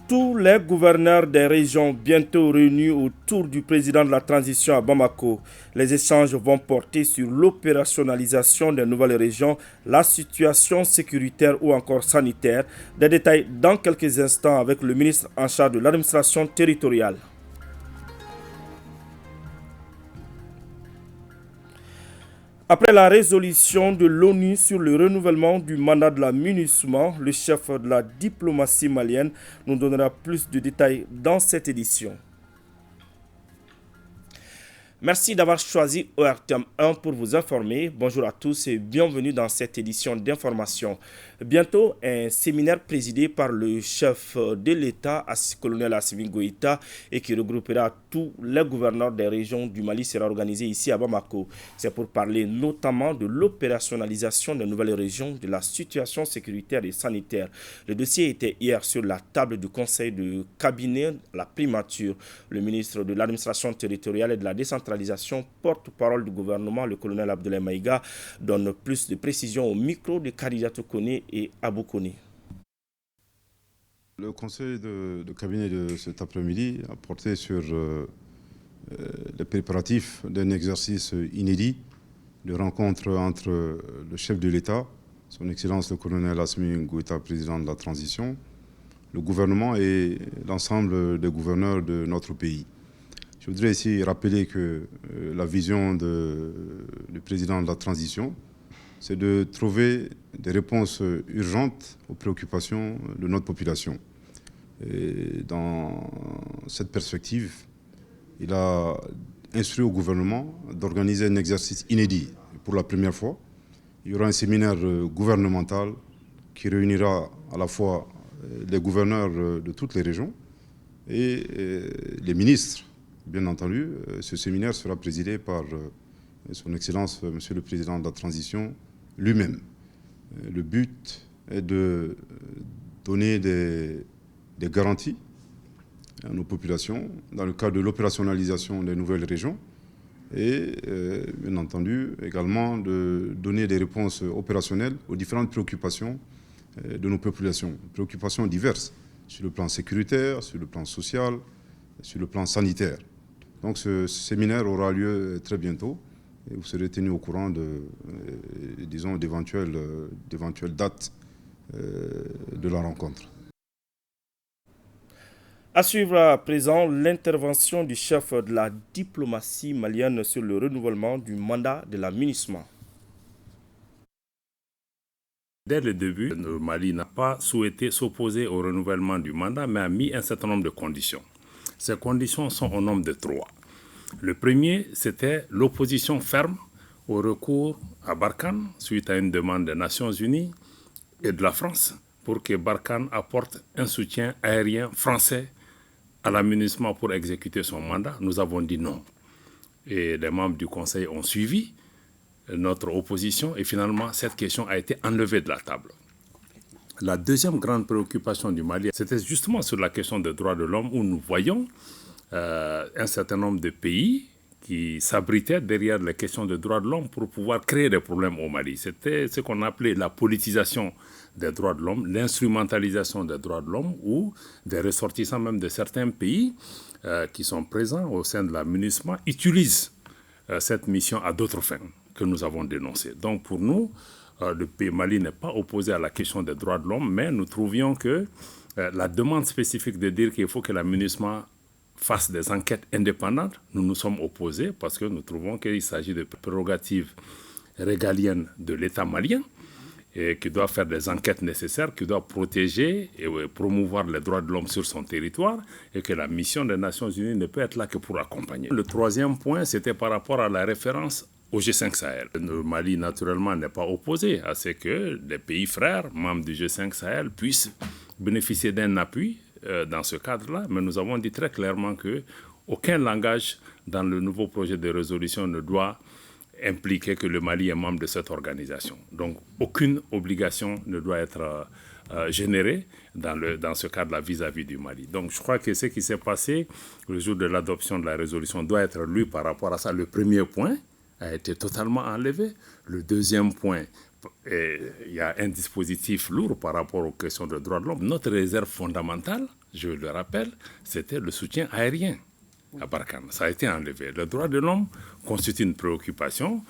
Tous les gouverneurs des régions bientôt réunis autour du président de la transition à Bamako. Les échanges vont porter sur l'opérationnalisation des nouvelles régions, la situation sécuritaire ou encore sanitaire. Des détails dans quelques instants avec le ministre en charge de l'administration territoriale. Après la résolution de l'ONU sur le renouvellement du mandat de la MINUSMA, le chef de la diplomatie malienne nous donnera plus de détails dans cette édition. Merci d'avoir choisi ORTM 1 pour vous informer. Bonjour à tous et bienvenue dans cette édition d'information. Bientôt, un séminaire présidé par le chef de l'État, colonel Assimi Goïta, et qui regroupera tous les gouverneurs des régions du Mali sera organisé ici à Bamako. C'est pour parler notamment de l'opérationnalisation des nouvelles régions, de la situation sécuritaire et sanitaire. Le dossier était hier sur la table du conseil de cabinet, la primature. Le ministre de l'administration territoriale et de la décentralisation, porte-parole du gouvernement, le colonel Abdoulaye Maïga, donne plus de précisions au micro de Kadidiatou Kone et Abou Kone. Le conseil de cabinet de cet après-midi a porté sur les préparatifs d'un exercice inédit de rencontre entre le chef de l'État, son Excellence le colonel Assimi Goïta, président de la transition, le gouvernement et l'ensemble des gouverneurs de notre pays. Je voudrais ici rappeler que la vision du président de la transition, c'est de trouver des réponses urgentes aux préoccupations de notre population. Et dans cette perspective, il a instruit au gouvernement d'organiser un exercice inédit. Pour la première fois, il y aura un séminaire gouvernemental qui réunira à la fois les gouverneurs de toutes les régions et les ministres. Bien entendu, ce séminaire sera présidé par son Excellence, Monsieur le Président de la Transition, lui-même. Le but est de donner des garanties à nos populations dans le cadre de l'opérationnalisation des nouvelles régions et, bien entendu, également de donner des réponses opérationnelles aux différentes préoccupations de nos populations. Préoccupations diverses sur le plan sécuritaire, sur le plan social, sur le plan sanitaire. Donc ce séminaire aura lieu très bientôt et vous serez tenus au courant d'éventuelles dates de la rencontre. À suivre à présent l'intervention du chef de la diplomatie malienne sur le renouvellement du mandat de la MINUSMA. Dès le début, le Mali n'a pas souhaité s'opposer au renouvellement du mandat, mais a mis un certain nombre de conditions. Ces conditions sont au nombre de 3. Le premier, c'était l'opposition ferme au recours à Barkhane suite à une demande des Nations Unies et de la France pour que Barkhane apporte un soutien aérien français à la MINUSMA pour exécuter son mandat. Nous avons dit non. Et les membres du Conseil ont suivi notre opposition et finalement cette question a été enlevée de la table. La deuxième grande préoccupation du Mali, c'était justement sur la question des droits de l'homme où nous voyons un certain nombre de pays qui s'abritaient derrière les questions de droits de l'homme pour pouvoir créer des problèmes au Mali. C'était ce qu'on appelait la politisation des droits de l'homme, l'instrumentalisation des droits de l'homme ou des ressortissants même de certains pays qui sont présents au sein de la MINUSMA utilisent cette mission à d'autres fins que nous avons dénoncées. Donc pour nous, le pays Mali n'est pas opposé à la question des droits de l'homme, mais nous trouvions que la demande spécifique de dire qu'il faut que la MINUSMA fasse des enquêtes indépendantes, nous nous sommes opposés parce que nous trouvons qu'il s'agit de prérogatives régaliennes de l'État malien et qui doit faire des enquêtes nécessaires, qui doit protéger et promouvoir les droits de l'homme sur son territoire et que la mission des Nations Unies ne peut être là que pour accompagner. Le troisième point, c'était par rapport à la référence au G5 Sahel. Le Mali, naturellement, n'est pas opposé à ce que les pays frères, membres du G5 Sahel, puissent bénéficier d'un appui dans ce cadre-là, mais nous avons dit très clairement qu'aucun langage dans le nouveau projet de résolution ne doit impliquer que le Mali est membre de cette organisation. Donc, aucune obligation ne doit être générée dans ce cadre-là vis-à-vis du Mali. Donc, je crois que ce qui s'est passé le jour de l'adoption de la résolution doit être lu par rapport à ça. Le premier point a été totalement enlevé. Le deuxième point, il y a un dispositif lourd par rapport aux questions de droits de l'homme. Notre réserve fondamentale je le rappelle, c'était le soutien aérien à Barkhane. Ça a été enlevé. Le droit de l'homme constitue une préoccupation.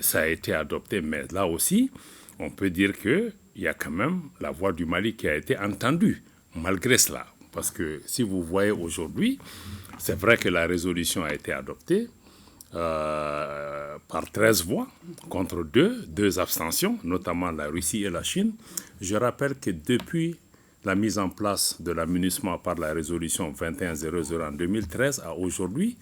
Ça a été adopté, mais là aussi, on peut dire qu'il y a quand même la voix du Mali qui a été entendue, malgré cela. Parce que si vous voyez aujourd'hui, c'est vrai que la résolution a été adoptée par 13 voix contre 2 abstentions, notamment la Russie et la Chine. Je rappelle que depuis la mise en place de l'amunissement par la résolution 2100 en 2013 à aujourd'hui,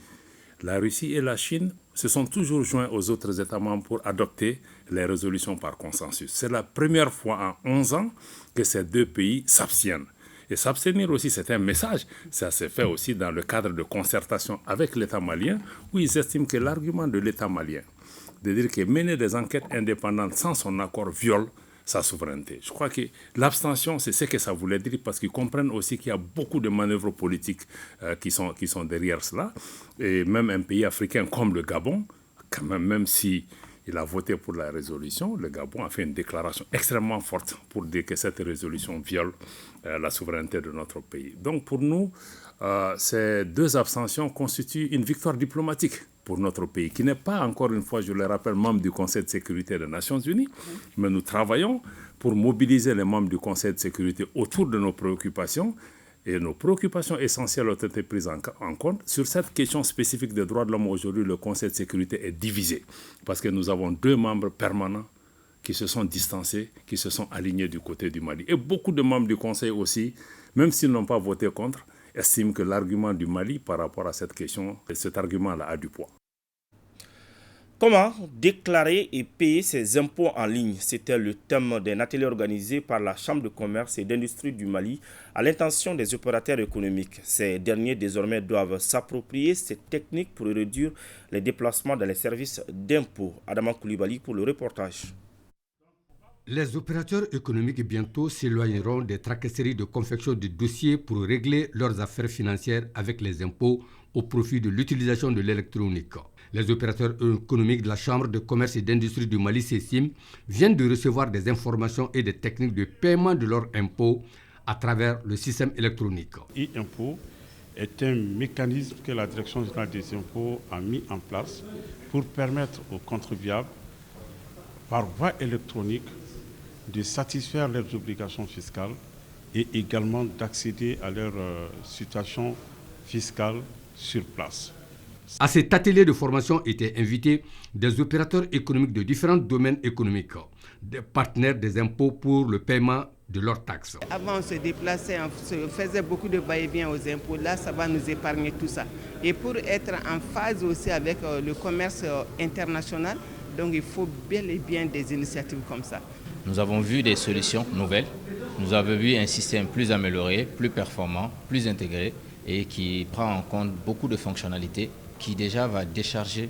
la Russie et la Chine se sont toujours joints aux autres États membres pour adopter les résolutions par consensus. C'est la première fois en 11 ans que ces 2 pays s'abstiennent. Et s'abstenir aussi, c'est un message. Ça s'est fait aussi dans le cadre de concertation avec l'État malien, où ils estiment que l'argument de l'État malien, de dire que mener des enquêtes indépendantes sans son accord viole sa souveraineté. Je crois que l'abstention, c'est ce que ça voulait dire, parce qu'ils comprennent aussi qu'il y a beaucoup de manœuvres politiques qui sont derrière cela. Et même un pays africain comme le Gabon, quand même si il a voté pour la résolution, le Gabon a fait une déclaration extrêmement forte pour dire que cette résolution viole la souveraineté de notre pays. Donc pour nous, ces 2 abstentions constituent une victoire diplomatique pour notre pays, qui n'est pas, encore une fois, je le rappelle, membre du Conseil de sécurité des Nations Unies, mais nous travaillons pour mobiliser les membres du Conseil de sécurité autour de nos préoccupations. Et nos préoccupations essentielles ont été prises en compte. Sur cette question spécifique des droits de l'homme, aujourd'hui, le Conseil de sécurité est divisé, parce que nous avons 2 membres permanents qui se sont distancés, qui se sont alignés du côté du Mali. Et beaucoup de membres du Conseil aussi, même s'ils n'ont pas voté contre, estiment que l'argument du Mali par rapport à cette question, cet argument-là a du poids. Comment déclarer et payer ses impôts en ligne? C'était le thème d'un atelier organisé par la Chambre de commerce et d'industrie du Mali à l'intention des opérateurs économiques. Ces derniers désormais doivent s'approprier cette technique pour réduire les déplacements dans les services d'impôts. Adama Koulibaly pour le reportage. Les opérateurs économiques bientôt s'éloigneront des tracasseries de confection de dossiers pour régler leurs affaires financières avec les impôts au profit de l'utilisation de l'électronique. Les opérateurs économiques de la Chambre de commerce et d'industrie du Mali, CECIM, viennent de recevoir des informations et des techniques de paiement de leurs impôts à travers le système électronique. E-impôt est un mécanisme que la Direction générale des impôts a mis en place pour permettre aux contribuables, par voie électronique, de satisfaire leurs obligations fiscales et également d'accéder à leur situation fiscale sur place. À cet atelier de formation étaient invités des opérateurs économiques de différents domaines économiques, des partenaires des impôts pour le paiement de leurs taxes. Avant, on se déplaçait, on faisait beaucoup de va-et-vient aux impôts. Là, ça va nous épargner tout ça. Et pour être en phase aussi avec le commerce international, donc il faut bel et bien des initiatives comme ça. Nous avons vu des solutions nouvelles. Nous avons vu un système plus amélioré, plus performant, plus intégré et qui prend en compte beaucoup de fonctionnalités qui déjà va décharger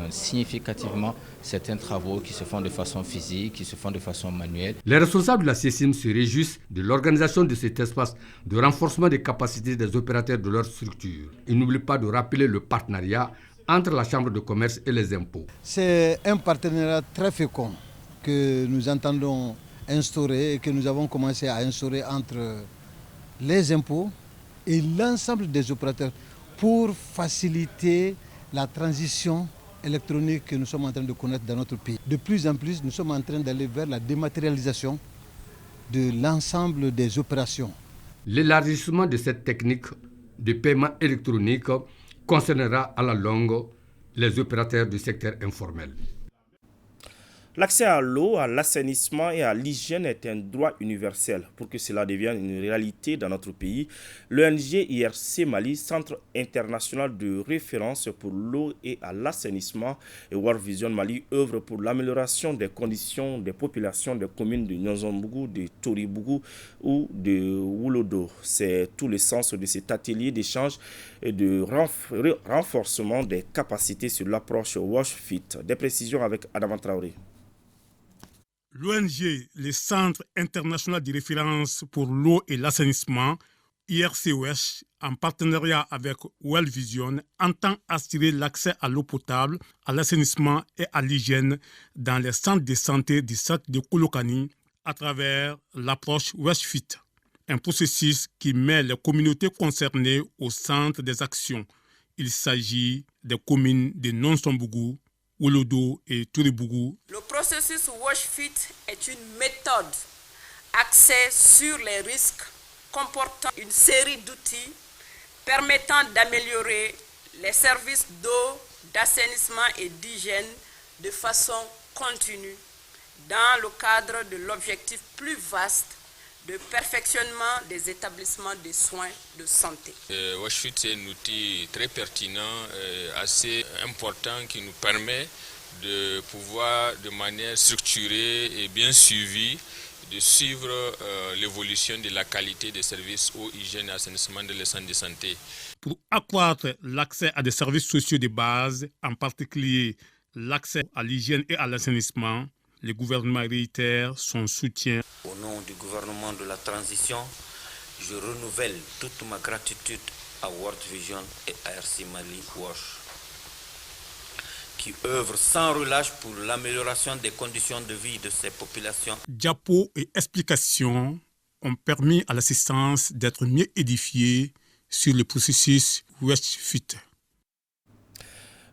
significativement certains travaux qui se font de façon physique, qui se font de façon manuelle. Les responsables de la CECIM se réjouissent de l'organisation de cet espace de renforcement des capacités des opérateurs de leur structure. Ils n'oublient pas de rappeler le partenariat entre la Chambre de commerce et les impôts. C'est un partenariat très fécond que nous entendons instaurer et que nous avons commencé à instaurer entre les impôts et l'ensemble des opérateurs pour faciliter la transition électronique que nous sommes en train de connaître dans notre pays. De plus en plus, nous sommes en train d'aller vers la dématérialisation de l'ensemble des opérations. L'élargissement de cette technique de paiement électronique concernera à la longue les opérateurs du secteur informel. L'accès à l'eau, à l'assainissement et à l'hygiène est un droit universel. Pour que cela devienne une réalité dans notre pays, l'ONG IRC Mali, Centre international de référence pour l'eau et à l'assainissement, et World Vision Mali œuvre pour l'amélioration des conditions des populations des communes de Nyonzombougou, de Toribougou ou de Woulodo. C'est tout le sens de cet atelier d'échange et de renforcement des capacités sur l'approche Wash Fit. Des précisions avec Adama Traoré. L'ONG, le Centre international de référence pour l'eau et l'assainissement, IRCOS, en partenariat avec World Vision, entend assurer l'accès à l'eau potable, à l'assainissement et à l'hygiène dans les centres de santé du SAT de Kolokani à travers l'approche WestFit. un processus qui met les communautés concernées au centre des actions. Il s'agit des communes de Nonson-Bougou, Wolodo et Touré-Bougou. Le processus WashFit est une méthode axée sur les risques comportant une série d'outils permettant d'améliorer les services d'eau, d'assainissement et d'hygiène de façon continue dans le cadre de l'objectif plus vaste de perfectionnement des établissements de soins de santé. WashFit, c'est un outil très pertinent, assez important qui nous permet de pouvoir, de manière structurée et bien suivie, de suivre l'évolution de la qualité des services eau, hygiène et assainissement de les centres de santé. Pour accroître l'accès à des services sociaux de base, en particulier l'accès à l'hygiène et à l'assainissement, le gouvernement réitère son soutien. Au nom du gouvernement de la transition, je renouvelle toute ma gratitude à World Vision et à RC Mali Wash, qui œuvrent sans relâche pour l'amélioration des conditions de vie de ces populations. Diapos et explications ont permis à l'assistance d'être mieux édifiée sur le processus WashFit.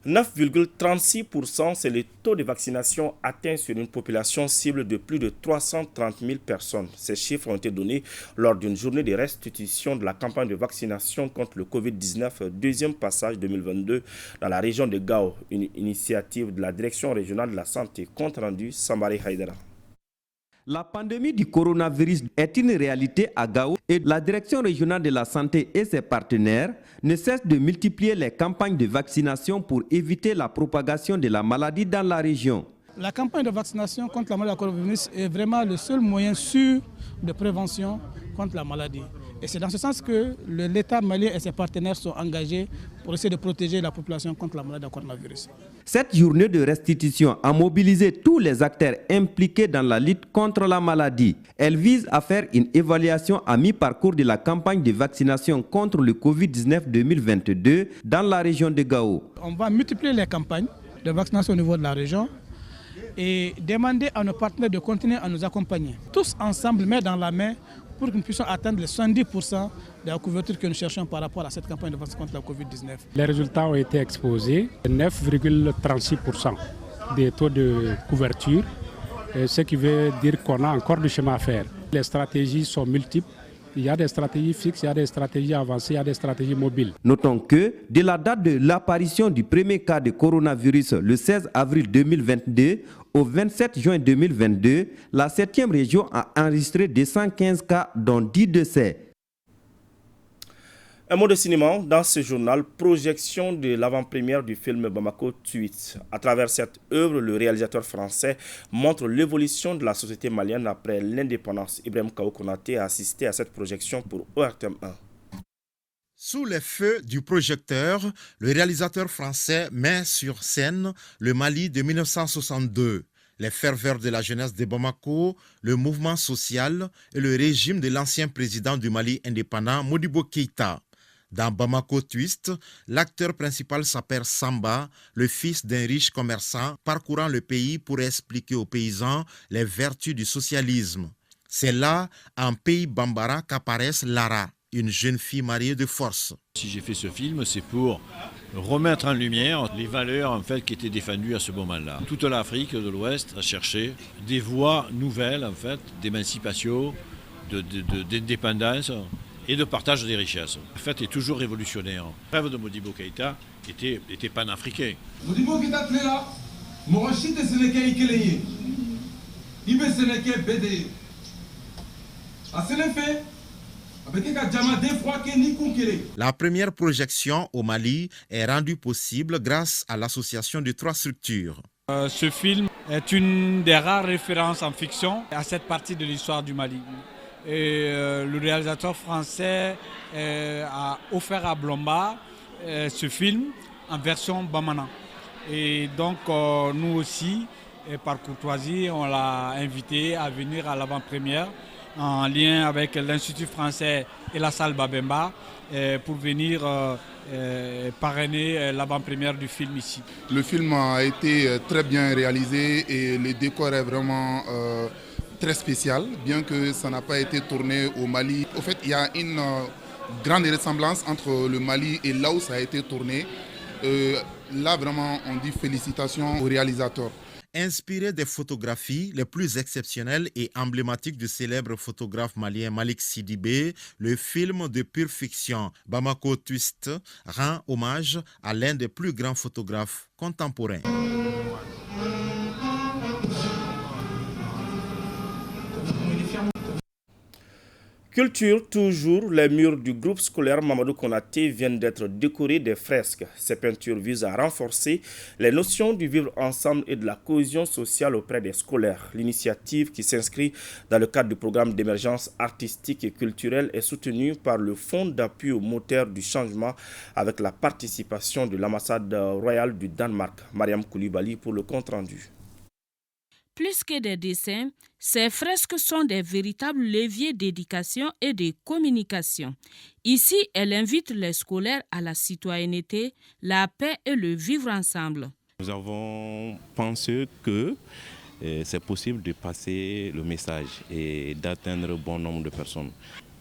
9,36%, c'est le taux de vaccination atteint sur une population cible de plus de 330 000 personnes. Ces chiffres ont été donnés lors d'une journée de restitution de la campagne de vaccination contre le Covid-19, deuxième passage 2022 dans la région de Gao, une initiative de la Direction régionale de la santé, compte rendu Sambari Haïdara. La pandémie du coronavirus est une réalité à Gao et la Direction régionale de la santé et ses partenaires ne cessent de multiplier les campagnes de vaccination pour éviter la propagation de la maladie dans la région. La campagne de vaccination contre la maladie du coronavirus est vraiment le seul moyen sûr de prévention contre la maladie. Et c'est dans ce sens que l'État malien et ses partenaires sont engagés pour essayer de protéger la population contre la maladie du coronavirus. Cette journée de restitution a mobilisé tous les acteurs impliqués dans la lutte contre la maladie. Elle vise à faire une évaluation à mi-parcours de la campagne de vaccination contre le Covid-19 2022 dans la région de Gao. On va multiplier les campagnes de vaccination au niveau de la région et demander à nos partenaires de continuer à nous accompagner. Tous ensemble, main dans la main, pour que nous puissions atteindre les 70% de la couverture que nous cherchons par rapport à cette campagne de vaccination contre la Covid-19. Les résultats ont été exposés, 9,36% des taux de couverture, ce qui veut dire qu'on a encore du chemin à faire. Les stratégies sont multiples. Il y a des stratégies fixes, il y a des stratégies avancées, il y a des stratégies mobiles. Notons que, de la date de l'apparition du premier cas de coronavirus le 16 avril 2022 au 27 juin 2022, la 7e région a enregistré 215 cas, dont 10 décès. Un mot de cinéma dans ce journal, projection de l'avant-première du film Bamako Tweet. À travers cette œuvre, le réalisateur français montre l'évolution de la société malienne après l'indépendance. Ibrahim Kao Konaté a assisté à cette projection pour ORTM 1. Sous les feux du projecteur, le réalisateur français met sur scène le Mali de 1962. Les ferveurs de la jeunesse de Bamako, le mouvement social et le régime de l'ancien président du Mali indépendant, Modibo Keïta. Dans Bamako Twist, l'acteur principal s'appelle Samba, le fils d'un riche commerçant parcourant le pays pour expliquer aux paysans les vertus du socialisme. C'est là, en pays bambara, qu'apparaît Lara, une jeune fille mariée de force. Si j'ai fait ce film, c'est pour remettre en lumière les valeurs en fait, qui étaient défendues à ce moment-là. Toute l'Afrique de l'Ouest a cherché des voies nouvelles en fait, d'émancipation, d'indépendance et de partage des richesses. Le fait est toujours révolutionnaire. Le rêve de Modibo Keïta était panafricain. Modibo Keïta est là. Morachite Sénégal Ikeleye. Ibe Sénégal Bédé. À Sénégal, la première projection au Mali est rendue possible grâce à l'association de 3 structures. Ce film est une des rares références en fiction à cette partie de l'histoire du Mali. Et le réalisateur français a offert à Blomba ce film en version Bamana. Et donc nous aussi, par courtoisie, on l'a invité à venir à l'avant-première en lien avec l'Institut français et la salle Babemba pour venir parrainer l'avant-première du film ici. Le film a été très bien réalisé et le décor est vraiment très spécial, bien que ça n'a pas été tourné au Mali. Au fait, il y a une grande ressemblance entre le Mali et là où ça a été tourné. Là, vraiment, on dit félicitations au réalisateur. Inspiré des photographies les plus exceptionnelles et emblématiques du célèbre photographe malien Malik Sidibé, le film de pure fiction Bamako Twist rend hommage à l'un des plus grands photographes contemporains. Culture, toujours, les murs du groupe scolaire Mamadou Konaté viennent d'être décorés de fresques. Ces peintures visent à renforcer les notions du vivre ensemble et de la cohésion sociale auprès des scolaires. L'initiative, qui s'inscrit dans le cadre du programme d'émergence artistique et culturelle, est soutenue par le Fonds d'appui aux moteurs du changement avec la participation de l'ambassade royale du Danemark. Mariam Koulibaly pour le compte-rendu. Plus que des dessins, ces fresques sont des véritables leviers d'éducation et de communication. Ici, elle invite les scolaires à la citoyenneté, la paix et le vivre ensemble. Nous avons pensé que c'est possible de passer le message et d'atteindre un bon nombre de personnes.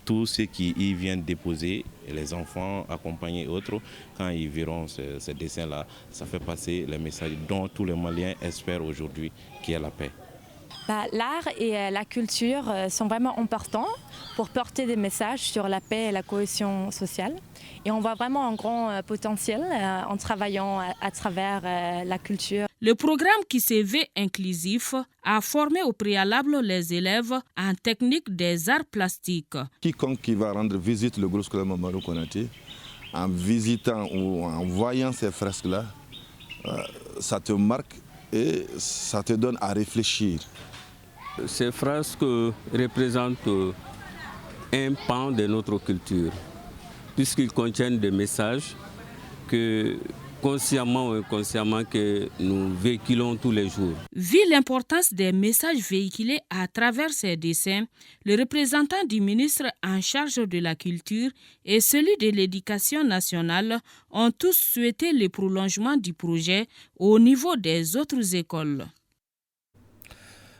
Tous ceux qui y viennent déposer, les enfants accompagnés et autres, quand ils verront ces dessins-là, ça fait passer le message dont tous les Maliens espèrent aujourd'hui, qui est la paix. L'art et la culture sont vraiment importants pour porter des messages sur la paix et la cohésion sociale. Et on voit vraiment un grand potentiel en travaillant à travers la culture. Le programme qui se veut inclusif a formé au préalable les élèves en technique des arts plastiques. Quiconque qui va rendre visite le groupe scolaire Mamadou Konaté, en visitant ou en voyant ces fresques-là, ça te marque et ça te donne à réfléchir. Ces fresques représentent un pan de notre culture, puisqu'ils contiennent des messages que, consciemment ou inconsciemment, que nous véhiculons tous les jours. Vu l'importance des messages véhiculés à travers ces dessins, le représentant du ministre en charge de la culture et celui de l'éducation nationale ont tous souhaité le prolongement du projet au niveau des autres écoles.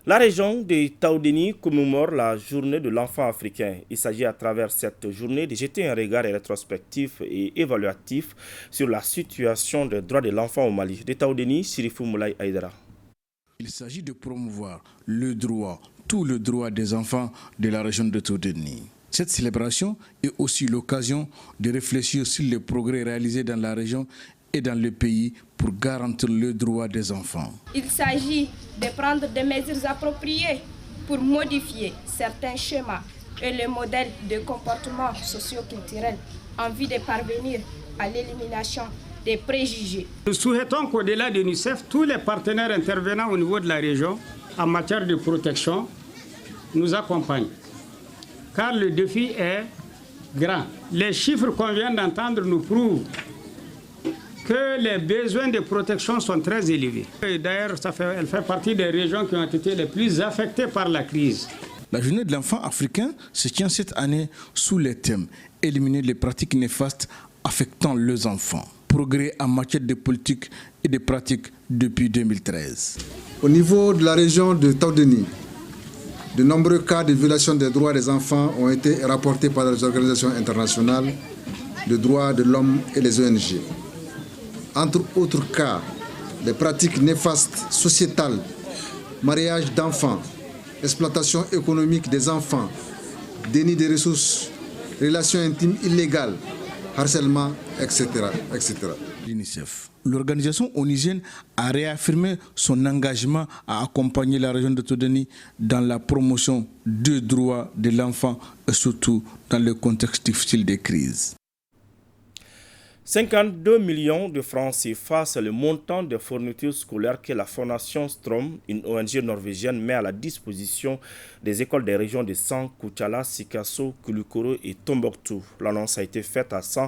La région de Taoudéni commémore la journée de l'enfant africain. Il s'agit à travers cette journée de jeter un regard rétrospectif et évaluatif sur la situation des droits de l'enfant au Mali. De Taoudéni, Sirifou Moulay Aïdara. Il s'agit de promouvoir le droit, tout le droit des enfants de la région de Taoudéni. Cette célébration est aussi l'occasion de réfléchir sur les progrès réalisés dans la région et dans le pays pour garantir le droit des enfants. Il s'agit de prendre des mesures appropriées pour modifier certains schémas et les modèles de comportement socio-culturel en vue de parvenir à l'élimination des préjugés. Nous souhaitons qu'au-delà de l'UNICEF, tous les partenaires intervenant au niveau de la région en matière de protection nous accompagnent. Car le défi est grand. Les chiffres qu'on vient d'entendre nous prouvent que les besoins de protection sont très élevés. D'ailleurs, elle fait partie des régions qui ont été les plus affectées par la crise. La journée de l'enfant africain se tient cette année sous le thème « Éliminer les pratiques néfastes affectant les enfants ». Progrès en matière de politique et de pratiques depuis 2013. Au niveau de la région de Taoudéni, de nombreux cas de violation des droits des enfants ont été rapportés par les organisations internationales de droits de l'homme et les ONG. Entre autres cas, les pratiques néfastes sociétales, mariage d'enfants, exploitation économique des enfants, déni des ressources, relations intimes illégales, harcèlement, etc. etc. L'UNICEF. L'organisation onusienne a réaffirmé son engagement à accompagner la région de Taoudéni dans la promotion des droits de l'enfant et surtout dans le contexte difficile des crises. 52 millions de francs CFA, c'est le montant des fournitures scolaires que la Fondation Strom, une ONG norvégienne, met à la disposition des écoles des régions de San, Koutiala, Sikasso, Koulikoro et Tombouctou. L'annonce a été faite à San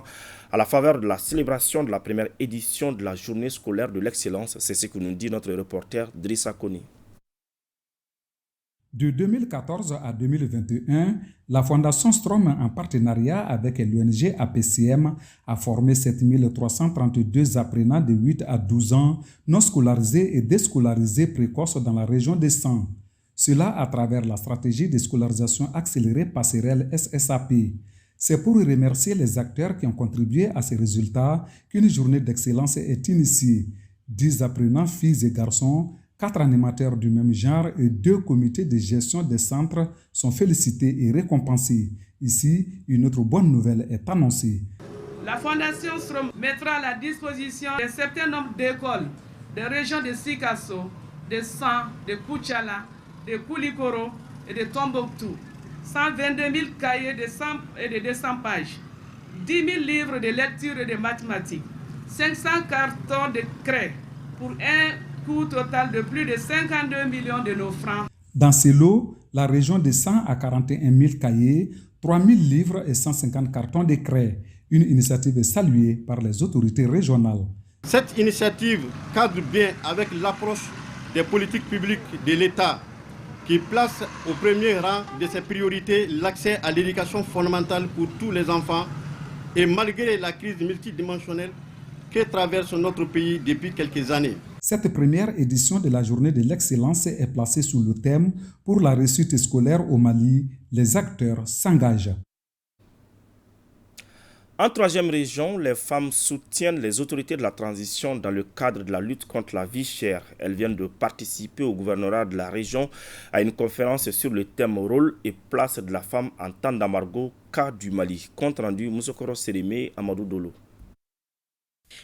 à la faveur de la célébration de la première édition de la journée scolaire de l'excellence. C'est ce que nous dit notre reporter Drissa Koni. De 2014 à 2021, la Fondation Strom, en partenariat avec l'ONG APCM, a formé 7332 apprenants de 8 à 12 ans non scolarisés et déscolarisés précoces dans la région des Sangs. Cela à travers la stratégie de scolarisation accélérée passerelle SSAP. C'est pour remercier les acteurs qui ont contribué à ces résultats qu'une journée d'excellence est initiée. 10 apprenants, filles et garçons, 4 animateurs du même genre et 2 comités de gestion des centres sont félicités et récompensés. Ici, une autre bonne nouvelle est annoncée. La Fondation Strom mettra à la disposition un certain nombre d'écoles des régions de Sikasso, de San, de Kuchala, de Koulikoro et de Tombouctou. 122 000 cahiers de 100 et de 200 pages, 10 000 livres de lecture et de mathématiques, 500 cartons de craie pour un coût total de plus de 52 millions de nos francs. Dans ces lots, la région de 100 à 41 000 cahiers, 3 000 livres et 150 cartons de craie. Une initiative saluée par les autorités régionales. Cette initiative cadre bien avec l'approche des politiques publiques de l'État qui place au premier rang de ses priorités l'accès à l'éducation fondamentale pour tous les enfants et malgré la crise multidimensionnelle que traverse notre pays depuis quelques années. Cette première édition de la Journée de l'excellence est placée sous le thème « Pour la réussite scolaire au Mali, les acteurs s'engagent ». En troisième région, les femmes soutiennent les autorités de la transition dans le cadre de la lutte contre la vie chère. Elles viennent de participer au gouvernorat de la région à une conférence sur le thème rôle et place de la femme en temps d'embargo, cas du Mali. Compte rendu Moussokoro Sérémé, Amadou Dolo.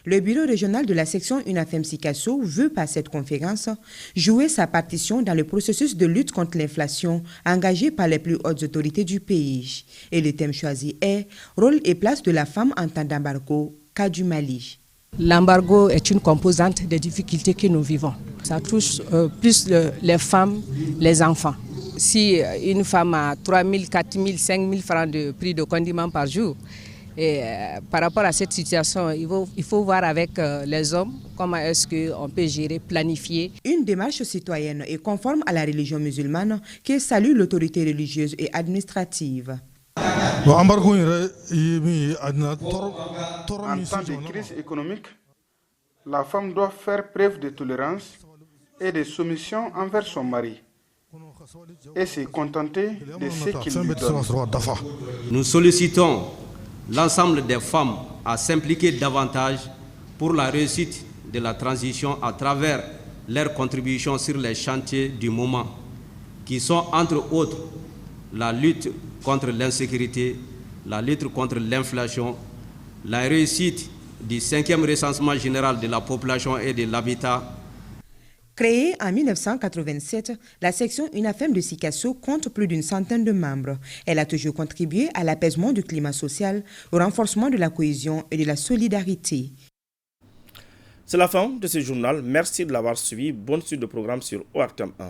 Le bureau régional de la section UNAFEM Sikasso veut par cette conférence jouer sa partition dans le processus de lutte contre l'inflation engagé par les plus hautes autorités du pays. Et le thème choisi est « Rôle et place de la femme en temps d'embargo, cas du Mali ». L'embargo est une composante des difficultés que nous vivons. Ça touche plus les femmes, les enfants. Si une femme a 3 000, 4 000, 5 000 francs de prix de condiments par jour, et par rapport à cette situation, il faut voir avec les hommes comment est-ce qu'on peut gérer, planifier. Une démarche citoyenne et conforme à la religion musulmane qui salue l'autorité religieuse et administrative. En temps de crise économique, la femme doit faire preuve de tolérance et de soumission envers son mari et se contenter de ce qu'il lui donne. Nous sollicitons l'ensemble des femmes à s'impliquer davantage pour la réussite de la transition à travers leurs contributions sur les chantiers du moment, qui sont entre autres la lutte contre l'insécurité, la lutte contre l'inflation, la réussite du 5e recensement général de la population et de l'habitat. Créée en 1987, la section UNAFEM de Sikasso compte plus d'une centaine de membres. Elle a toujours contribué à l'apaisement du climat social, au renforcement de la cohésion et de la solidarité. C'est la fin de ce journal. Merci de l'avoir suivi. Bonne suite de programme sur ORTM 1.